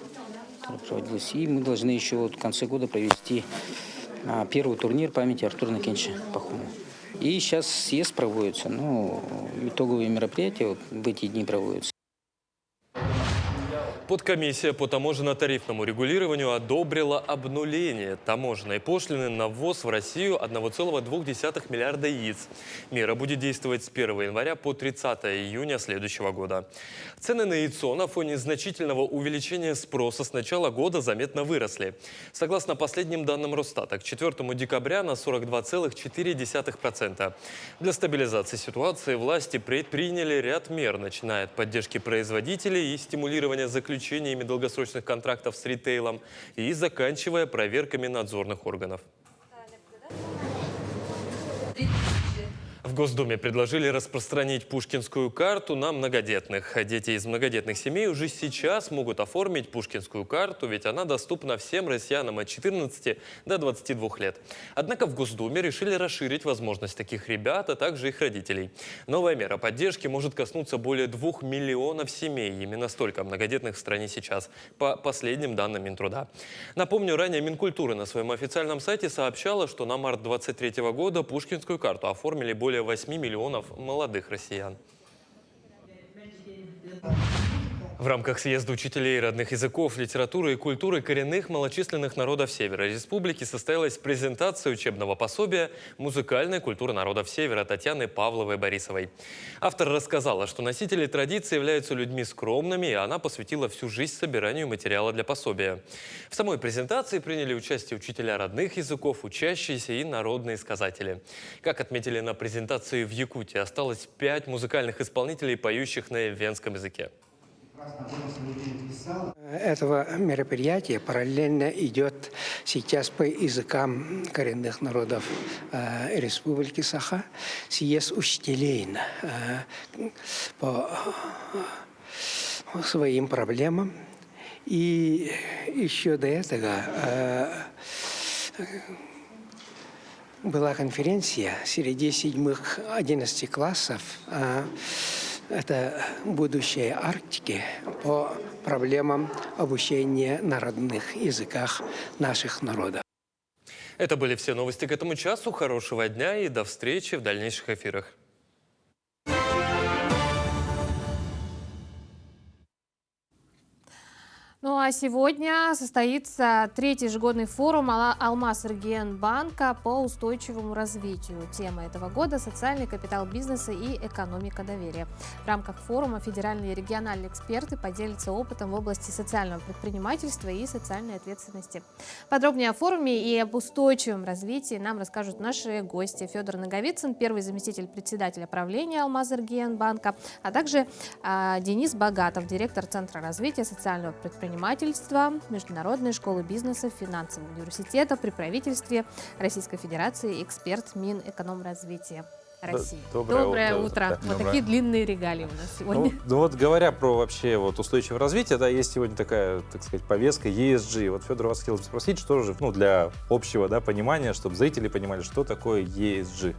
проводилась. И мы должны еще в конце года провести первый турнир памяти Артура Накенча Пахомова. И сейчас съезд проводится, итоговые мероприятия в эти дни проводятся. Подкомиссия по таможенно-тарифному регулированию одобрила обнуление таможенной пошлины на ввоз в Россию 1,2 миллиарда яиц. Мера будет действовать с 1 января по 30 июня следующего года. Цены на яйцо на фоне значительного увеличения спроса с начала года заметно выросли. Согласно последним данным Росстата, к 4 декабря на 42,4%. Для стабилизации ситуации власти предприняли ряд мер, начиная от поддержки производителей и стимулирования заключения ими долгосрочных контрактов с ритейлом и заканчивая проверками надзорных органов. В Госдуме предложили распространить Пушкинскую карту на многодетных. Дети из многодетных семей уже сейчас могут оформить Пушкинскую карту, ведь она доступна всем россиянам от 14 до 22 лет. Однако в Госдуме решили расширить возможность таких ребят, а также их родителей. Новая мера поддержки может коснуться более 2 миллионов семей. Именно столько многодетных в стране сейчас, по последним данным Минтруда. Напомню, ранее Минкультура на своем официальном сайте сообщала, что на март 2023 года Пушкинскую карту оформили более 8 миллионов молодых россиян. В рамках съезда учителей родных языков, литературы и культуры коренных малочисленных народов Севера Республики состоялась презентация учебного пособия «Музыкальная культура народов Севера» Татьяны Павловой-Борисовой. Автор рассказала, что носители традиции являются людьми скромными, и она посвятила всю жизнь собиранию материала для пособия. В самой презентации приняли участие учителя родных языков, учащиеся и народные сказатели. Как отметили на презентации в Якутии, осталось 5 музыкальных исполнителей, поющих на венском языке. Этого мероприятия параллельно идет сейчас по языкам коренных народов Республики Саха съезд учителей по своим проблемам. И еще до этого была конференция среди 7-11 классов. Это будущее Арктики по проблемам обучения на родных языках наших народов. Это были все новости к этому часу. Хорошего дня и до встречи в дальнейших эфирах. Ну а сегодня состоится 3-й ежегодный форум Алмаз-Регионбанка по устойчивому развитию. Тема этого года – социальный капитал бизнеса и экономика доверия. В рамках форума федеральные и региональные эксперты поделятся опытом в области социального предпринимательства и социальной ответственности. Подробнее о форуме и об устойчивом развитии нам расскажут наши гости. Федор Наговицын, первый заместитель председателя правления Алмаз-Регионбанка, а также Денис Богатов, директор Центра развития социального предпринимательства, Международной школы бизнеса, финансового университета при правительстве Российской Федерации, эксперт Минэкономразвития России. Доброе утро. Вот такие длинные регалии у нас сегодня. Ну вот говоря про вообще вот устойчивое развитие, да, есть сегодня такая, так сказать, повестка ESG. Вот, Федор, вас хотел бы спросить, что же, для общего, да, понимания, чтобы зрители понимали, что такое ESG.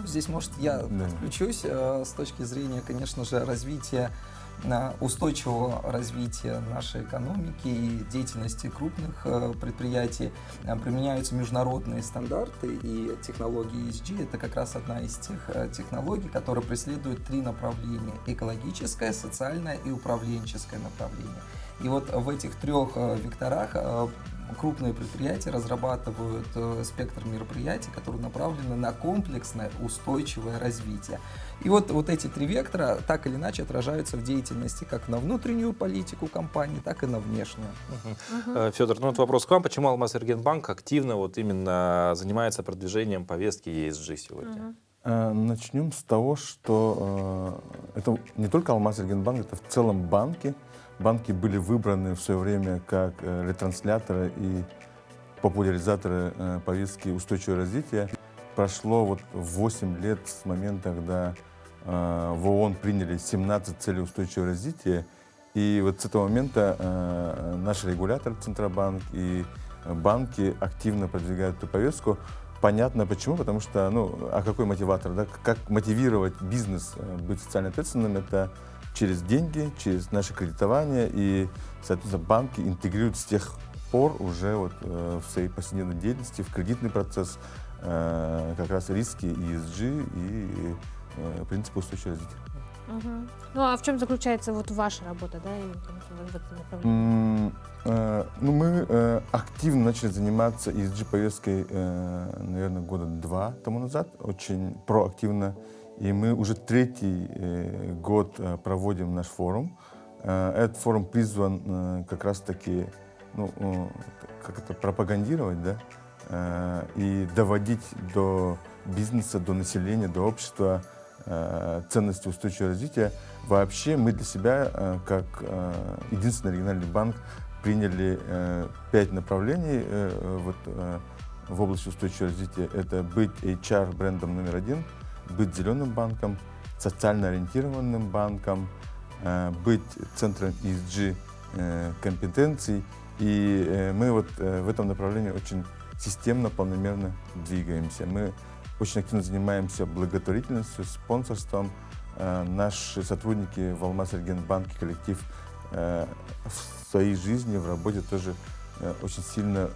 Здесь, может, я включусь с точки зрения, конечно же, развития, устойчивого развития нашей экономики и деятельности крупных предприятий. Применяются международные стандарты, и технология ESG – это как раз одна из тех технологий, которые преследуют 3 направления – экологическое, социальное и управленческое направление. И вот в этих 3 векторах крупные предприятия разрабатывают спектр мероприятий, которые направлены на комплексное устойчивое развитие. И вот эти 3 вектора так или иначе отражаются в деятельности как на внутреннюю политику компании, так и на внешнюю. Федор, ну вот вопрос к вам. Почему Алмаз-Регионбанк активно вот именно занимается продвижением повестки ESG сегодня? Начнем с того, что это не только Алмаз-Регионбанк, это в целом банки. Банки были выбраны в свое время как ретрансляторы и популяризаторы повестки устойчивого развития. Прошло вот 8 лет с момента, когда в ООН приняли 17 целей устойчивого развития. И вот с этого момента наш регулятор Центробанк и банки активно продвигают эту повестку. Понятно почему, потому что, а какой мотиватор, да? Как мотивировать бизнес быть социально ответственным, это через деньги, через наше кредитование, и, соответственно, банки интегрируют с тех пор уже в своей повседневной деятельности, в кредитный процесс, как раз риски ESG и принципы устойчивого развития. Ну а в чем заключается ваша работа, да, в этом направлении? Мы активно начали заниматься ESG-повесткой, наверное, года 2 тому назад, очень проактивно. И мы уже 3-й год проводим наш форум. Этот форум призван как раз-таки пропагандировать, да, и доводить до бизнеса, до населения, до общества ценности устойчивого развития. Вообще мы для себя, как единственный региональный банк, приняли 5 направлений в области устойчивого развития. Это быть HR брендом номер 1, быть зеленым банком, социально ориентированным банком, быть центром ESG компетенций. И мы вот в этом направлении очень системно, полномерно двигаемся. Мы очень активно занимаемся благотворительностью, спонсорством. Наши сотрудники в Алмаз-Энергосбанке, коллектив в своей жизни, в работе тоже очень сильно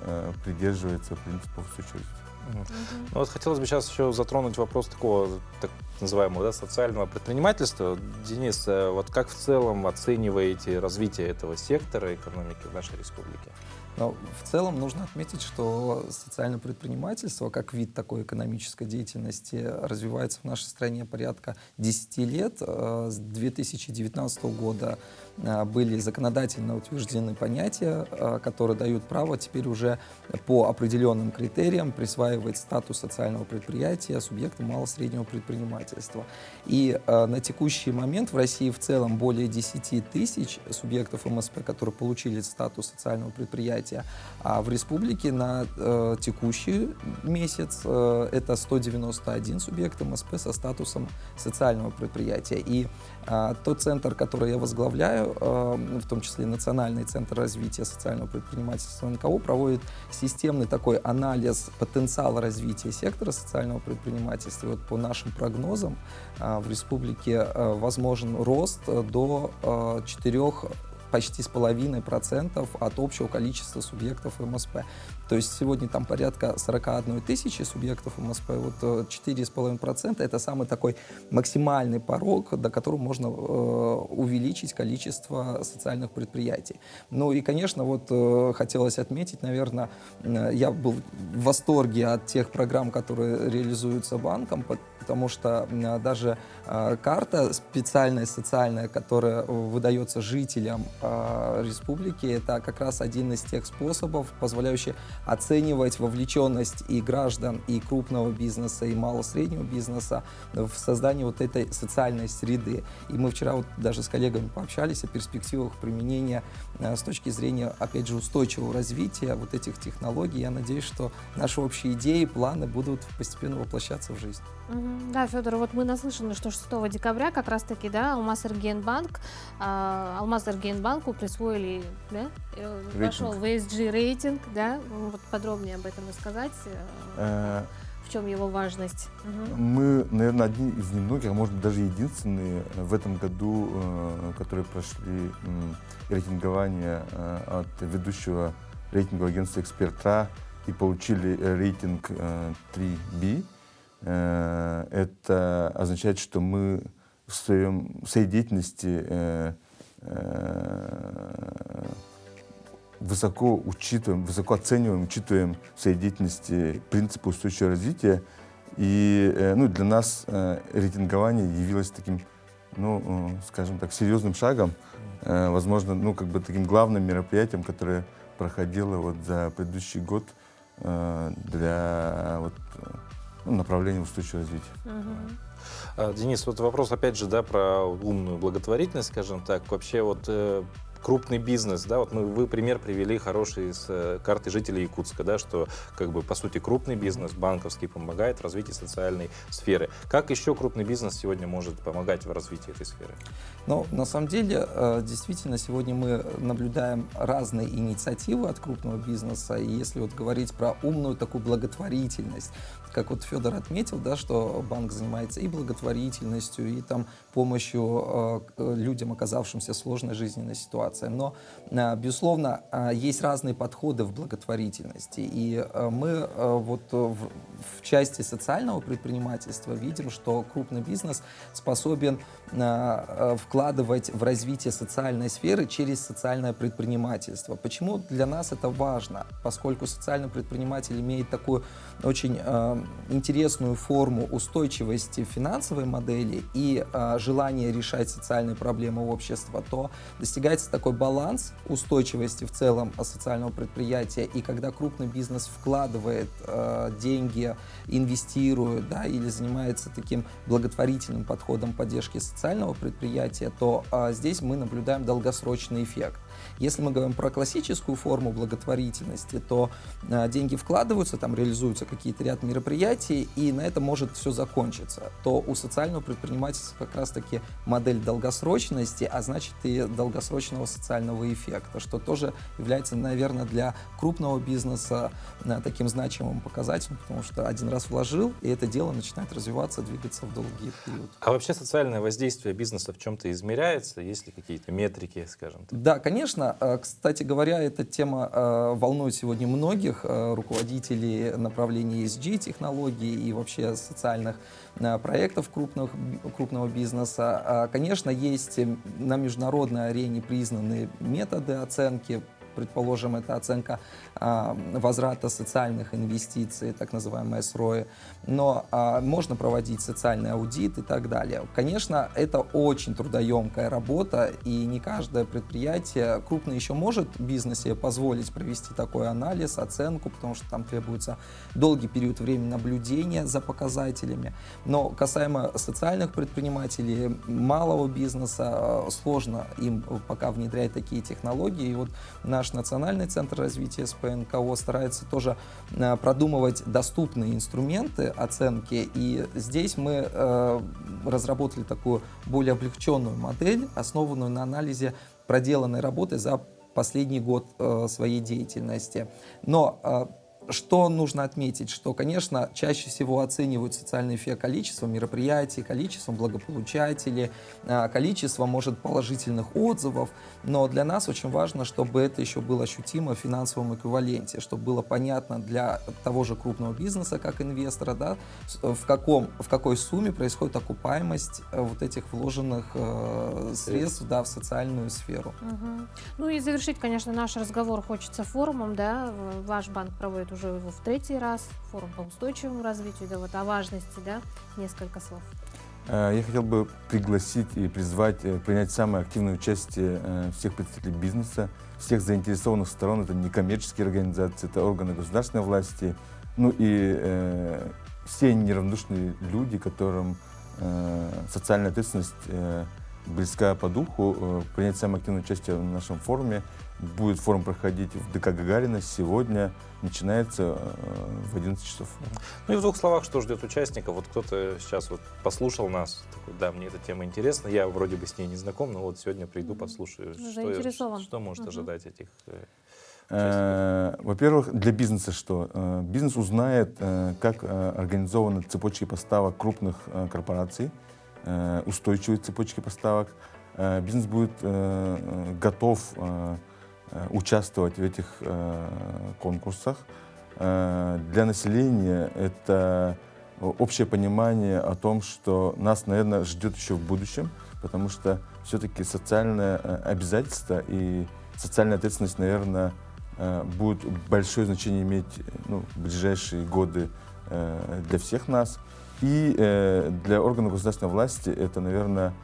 придерживается принципов устойчивости. Ну, вот хотелось бы сейчас еще затронуть вопрос такого так называемого, да, социального предпринимательства. Денис, вот как в целом оцениваете развитие этого сектора экономики в нашей республике? Но в целом нужно отметить, что социальное предпринимательство, как вид такой экономической деятельности, развивается в нашей стране порядка 10 лет. С 2019 года были законодательно утверждены понятия, которые дают право теперь уже по определенным критериям присваивать статус социального предприятия субъектам малого-среднего предпринимательства. И на текущий момент в России в целом более 10 тысяч субъектов МСП, которые получили статус социального предприятия, а в республике на текущий месяц это 191 субъект МСП со статусом социального предприятия. И тот центр, который я возглавляю, в том числе Национальный центр развития социального предпринимательства НКО, проводит системный такой анализ потенциала развития сектора социального предпринимательства. И вот по нашим прогнозам в республике возможен рост до 4 почти с половиной процентов от общего количества субъектов МСП. То есть сегодня там порядка 41 тысячи субъектов МСП, вот 4,5% это самый такой максимальный порог, до которого можно увеличить количество социальных предприятий. Ну и, конечно, вот хотелось отметить, наверное, я был в восторге от тех программ, которые реализуются банком, потому что даже карта специальная, социальная, которая выдается жителям республики, это как раз один из тех способов, позволяющий оценивать вовлеченность и граждан, и крупного бизнеса, и мало-среднего бизнеса в создании вот этой социальной среды. И мы вчера вот даже с коллегами пообщались о перспективах применения с точки зрения, опять же, устойчивого развития вот этих технологий. Я надеюсь, что наши общие идеи, планы будут постепенно воплощаться в жизнь. Да, Федор, вот мы наслышаны, что 6 декабря как раз-таки, да, Алмаз-Энергосбанку присвоили, да, вошел в ESG рейтинг, да, вот подробнее об этом рассказать, в чем его важность. Мы, наверное, одни из немногих, а может быть даже единственные в этом году, которые прошли рейтингование от ведущего рейтингового агентства «Эксперт.ра» и получили рейтинг 3B. Это означает, что мы в своей деятельности высоко оцениваем, учитываем в своей деятельности принципы устойчивого развития. И для нас рейтингование явилось таким, скажем так, серьезным шагом, возможно, таким главным мероприятием, которое проходило вот за предыдущий год для направления устойчивого развития. Денис, вот вопрос опять же, да, про умную благотворительность, скажем так. Вообще вот крупный бизнес, да, вот вы пример привели хороший с карты жителей Якутска, да, что как бы по сути крупный бизнес банковский помогает в развитии социальной сферы. Как еще крупный бизнес сегодня может помогать в развитии этой сферы? Ну, на самом деле, действительно, сегодня мы наблюдаем разные инициативы от крупного бизнеса. И если вот говорить про умную такую благотворительность, как вот Федор отметил, да, что банк занимается и благотворительностью, и там помощью людям, оказавшимся в сложной жизненной ситуации. Но, безусловно, есть разные подходы в благотворительности. И мы вот в части социального предпринимательства видим, что крупный бизнес способен вкладывать в развитие социальной сферы через социальное предпринимательство. Почему для нас это важно? Поскольку социальный предприниматель имеет такую очень интересную форму устойчивости финансовой модели и желание решать социальные проблемы общества, то достигается такой баланс устойчивости в целом социального предприятия. И когда крупный бизнес вкладывает деньги, инвестирует, да, или занимается таким благотворительным подходом поддержки социального предприятия, развития, то здесь мы наблюдаем долгосрочный эффект. Если мы говорим про классическую форму благотворительности, то деньги вкладываются, там реализуются какие-то ряд мероприятий, и на этом может все закончиться. То у социального предпринимательства как раз-таки модель долгосрочности, а значит и долгосрочного социального эффекта, что тоже является, наверное, для крупного бизнеса таким значимым показателем, потому что один раз вложил, и это дело начинает развиваться, двигаться в долгий период. А вообще социальное воздействие бизнеса в чем-то измеряется? Есть ли какие-то метрики, скажем так? Да, конечно. Кстати говоря, эта тема волнует сегодня многих руководителей направлений ESG, технологий и вообще социальных проектов крупного бизнеса. Конечно, есть на международной арене признанные методы оценки. Предположим, это оценка возврата социальных инвестиций, так называемые СРОИ, но можно проводить социальный аудит и так далее. Конечно, это очень трудоемкая работа, и не каждое предприятие, крупное еще может бизнес себе позволить провести такой анализ, оценку, потому что там требуется долгий период времени наблюдения за показателями. Но касаемо социальных предпринимателей, малого бизнеса, сложно им пока внедрять такие технологии. И вот наш Национальный центр развития СПНКО старается тоже продумывать доступные инструменты оценки. И здесь мы разработали такую более облегченную модель, основанную на анализе проделанной работы за последний год своей деятельности. Но что нужно отметить, что, конечно, чаще всего оценивают социальный эффект количеством мероприятий, количеством благополучателей, количеством, может, положительных отзывов, но для нас очень важно, чтобы это еще было ощутимо в финансовом эквиваленте, чтобы было понятно для того же крупного бизнеса, как инвестора, да, в какой сумме происходит окупаемость вот этих вложенных средств, да, в социальную сферу. Ну и завершить, конечно, наш разговор хочется форумом, да, ваш банк проводит уже его в 3-й раз, форум по устойчивому развитию, да, вот о важности, да, несколько слов. Я хотел бы пригласить и призвать принять самое активное участие всех представителей бизнеса, всех заинтересованных сторон. Это некоммерческие организации, это органы государственной власти, ну и все неравнодушные люди, которым социальная ответственность близка по духу, принять самое активное участие в нашем форуме. Будет форум проходить в ДК Гагарина сегодня, начинается в 11 часов. Ну и в 2 словах, что ждет участников? Вот кто-то сейчас вот послушал нас, такой, да, мне эта тема интересна, я вроде бы с ней не знаком, но вот сегодня приду, послушаю. Что может ожидать этих участников? Во-первых, для бизнеса что? Бизнес узнает, как организованы цепочки поставок крупных корпораций, устойчивые цепочки поставок. Бизнес будет готов участвовать в этих конкурсах. Для населения это общее понимание о том, что нас, наверное, ждет еще в будущем, потому что все-таки социальное обязательство и социальная ответственность, наверное, будет большое значение иметь в ближайшие годы для всех нас. И для органов государственной власти это, наверное,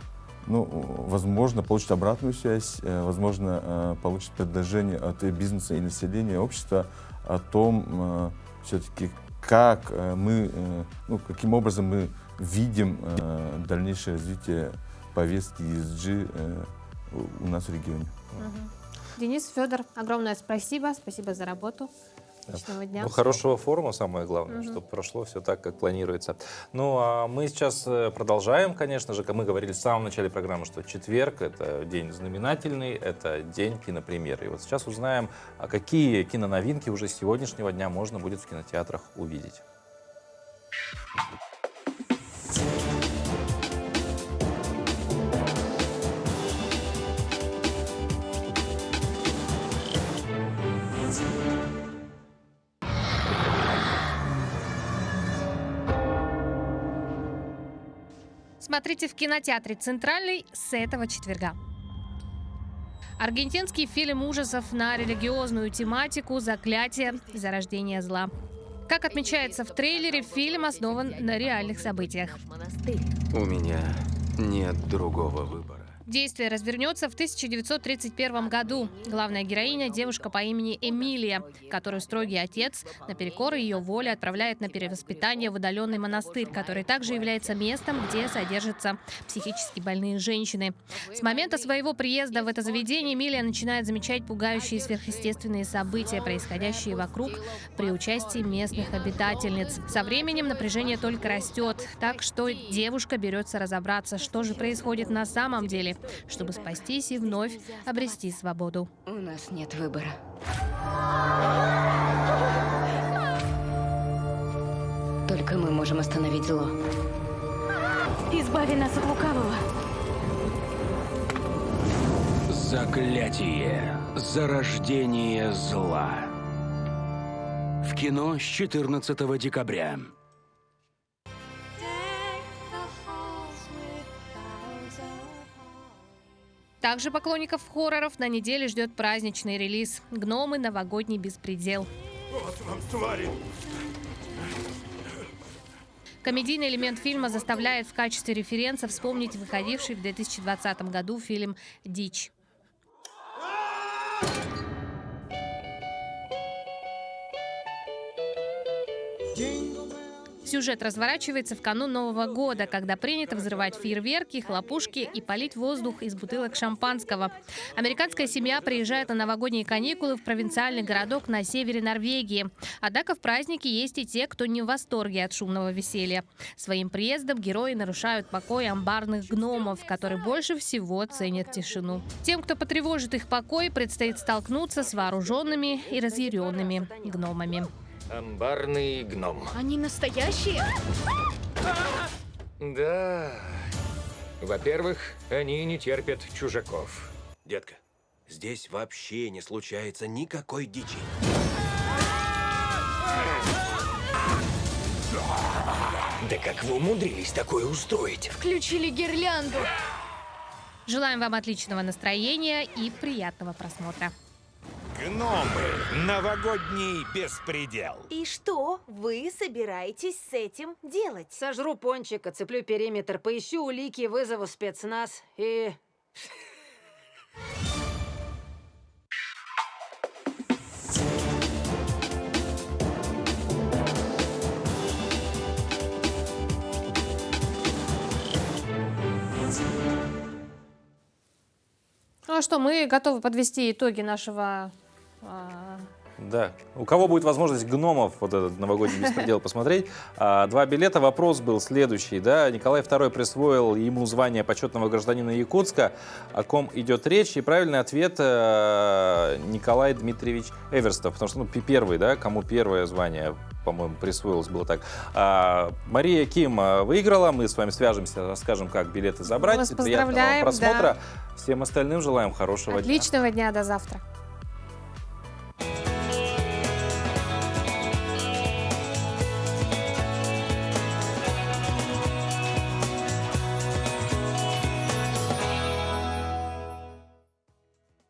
возможно, получит обратную связь, возможно, получит предложение от бизнеса и населения, общества о том, все-таки, как мы, каким образом мы видим дальнейшее развитие повестки ESG у нас в регионе. Денис, Федор, огромное спасибо. Спасибо за работу. Отличного дня. Хорошего форума, самое главное, чтобы прошло все так, как планируется. Ну, а мы сейчас продолжаем, конечно же, как мы говорили в самом начале программы, что четверг — это день знаменательный, это день кинопремьеры. И вот сейчас узнаем, какие киноновинки уже с сегодняшнего дня можно будет в кинотеатрах увидеть. Смотрите в кинотеатре «Центральный» с этого четверга. Аргентинский фильм ужасов на религиозную тематику «Заклятие. Зарождение зла». Как отмечается в трейлере, фильм основан на реальных событиях. У меня нет другого выбора. Действие развернется в 1931 году. Главная героиня – девушка по имени Эмилия, которую строгий отец, наперекор ее воле, отправляет на перевоспитание в удаленный монастырь, который также является местом, где содержатся психически больные женщины. С момента своего приезда в это заведение Эмилия начинает замечать пугающие сверхъестественные события, происходящие вокруг, при участии местных обитательниц. Со временем напряжение только растет, так что девушка берется разобраться, что же происходит на самом деле, чтобы спастись и вновь обрести свободу. У нас нет выбора. Только мы можем остановить зло. Избави нас от лукавого. Заклятие. Зарождение зла. В кино с 14 декабря. Также поклонников хорроров на неделе ждет праздничный релиз «Гномы. Новогодний беспредел». Вот вам, твари! Комедийный элемент фильма заставляет в качестве референса вспомнить выходивший в 2020 году фильм «Дичь». Сюжет разворачивается в канун Нового года, когда принято взрывать фейерверки, хлопушки и палить воздух из бутылок шампанского. Американская семья приезжает на новогодние каникулы в провинциальный городок на севере Норвегии. Однако в празднике есть и те, кто не в восторге от шумного веселья. Своим приездом герои нарушают покой амбарных гномов, которые больше всего ценят тишину. Тем, кто потревожит их покой, предстоит столкнуться с вооруженными и разъяренными гномами. Амбарный гном. Они настоящие? Да. Во-первых, они не терпят чужаков. Детка, здесь вообще не случается никакой дичи. Да как вы умудрились такое устроить? Включили гирлянду. Желаем вам отличного настроения и приятного просмотра. Гномы. Новогодний беспредел. И что вы собираетесь с этим делать? Сожру пончик, оцеплю периметр, поищу улики, вызову спецназ и... Ну а что, мы готовы подвести итоги нашего... Да. У кого будет возможность гномов, вот этот новогодний беспредел, посмотреть? 2 билета. Вопрос был следующий. Да? Николай II присвоил ему звание почетного гражданина Якутска. О ком идет речь? И правильный ответ Николай Дмитриевич Эверстов. Потому что первый, да, кому первое звание, по-моему, присвоилось, было так. Мария Ким выиграла. Мы с вами свяжемся, расскажем, как билеты забрать. Мы вас Приятного поздравляем, просмотра. да. Всем остальным желаем хорошего дня. Отличного дня, до завтра.